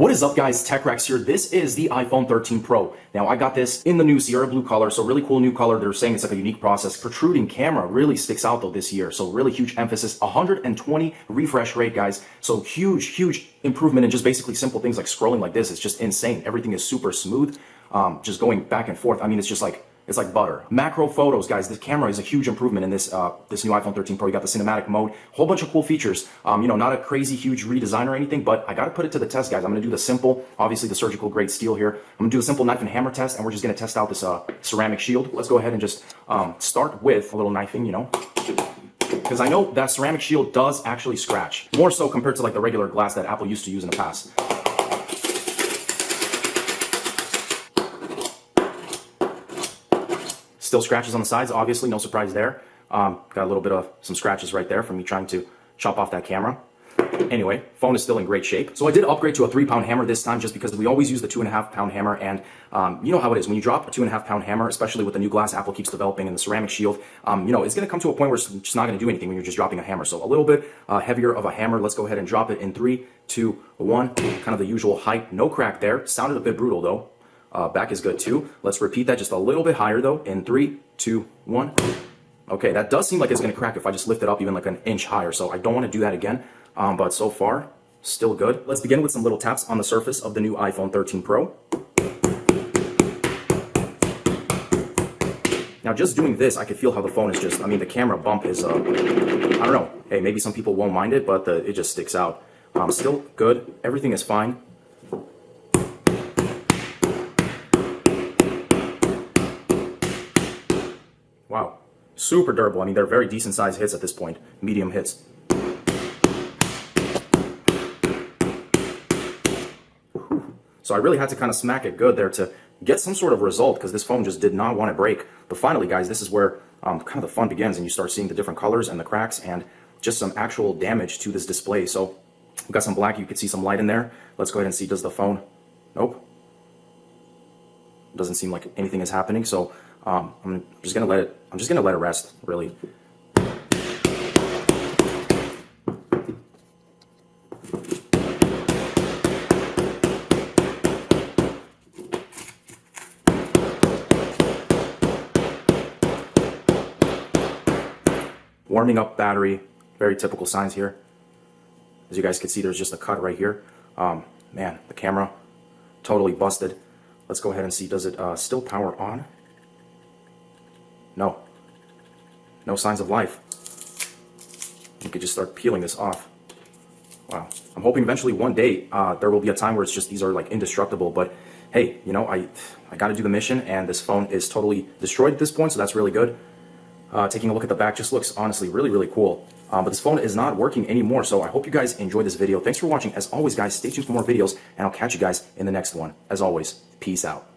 What is up, guys? TechRex here. This is the iPhone 13 Pro. Now, I got this in the new Sierra blue color, so really cool new color. They're saying it's like a unique process. Protruding camera really sticks out though this year, so really huge emphasis. 120 refresh rate, guys. So huge improvement in just basically simple things like scrolling like this. It's just insane. Everything is super smooth, just going back and forth. I mean, it's just like, it's like butter. Macro photos, guys. This camera is a huge improvement in this this new iPhone 13 Pro. You got the cinematic mode, whole bunch of cool features. You know, not a crazy huge redesign or anything, but I got to put it to the test, guys. I'm gonna do the simple, obviously the surgical grade steel here. I'm gonna do a simple knife and hammer test, and we're just gonna test out this ceramic shield. Let's go ahead and just start with a little knifing, you know, because I know that ceramic shield does actually scratch, more so compared to like the regular glass that Apple used to use in the past. Still scratches on the sides, obviously, no surprise there. Got a little bit of some scratches right there from me trying to chop off that camera. Anyway, phone is still in great shape. So I did upgrade to a 3-pound hammer this time just because we always use the 2.5-pound hammer, and you know how it is. When you drop a 2.5-pound hammer, especially with the new glass Apple keeps developing and the ceramic shield, you know, it's gonna come to a point where it's just not gonna do anything when you're just dropping a hammer. So a little bit heavier of a hammer. Let's go ahead and drop it in 3, 2, 1. Kind of the usual height, no crack there. Sounded a bit brutal though. Back is good too. Let's repeat that just a little bit higher though in 3, 2, 1. Okay, that does seem like it's gonna crack if I just lift it up even like an inch higher, so I don't want to do that again, but so far still good. Let's begin with some little taps on the surface of the new iPhone 13 Pro. Now just doing this, I could feel how the phone is just, I mean, the camera bump is, I don't know, hey, maybe some people won't mind it, but it just sticks out. Still good, everything is fine. Wow, super durable. I mean, they're very decent sized hits at this point, medium hits. So I really had to kind of smack it good there to get some sort of result because this phone just did not want to break. But finally, guys, this is where kind of the fun begins and you start seeing the different colors and the cracks and just some actual damage to this display. So we've got some black, you can see some light in there. Let's go ahead and see, does the phone, nope. Doesn't seem like anything is happening. So I'm just gonna let it rest, really. Warming up battery, very typical signs here. As you guys can see, there's just a cut right here. Man, the camera totally busted. Let's go ahead and see, does it still power on? No. No signs of life. You could just start peeling this off. Wow. I'm hoping eventually one day there will be a time where it's just, these are like indestructible, but hey, you know, I got to do the mission and this phone is totally destroyed at this point, so that's really good. Taking a look at the back, just looks honestly really cool. But this phone is not working anymore, so I hope you guys enjoyed this video. Thanks for watching. As always, guys, stay tuned for more videos, and I'll catch you guys in the next one. As always, peace out.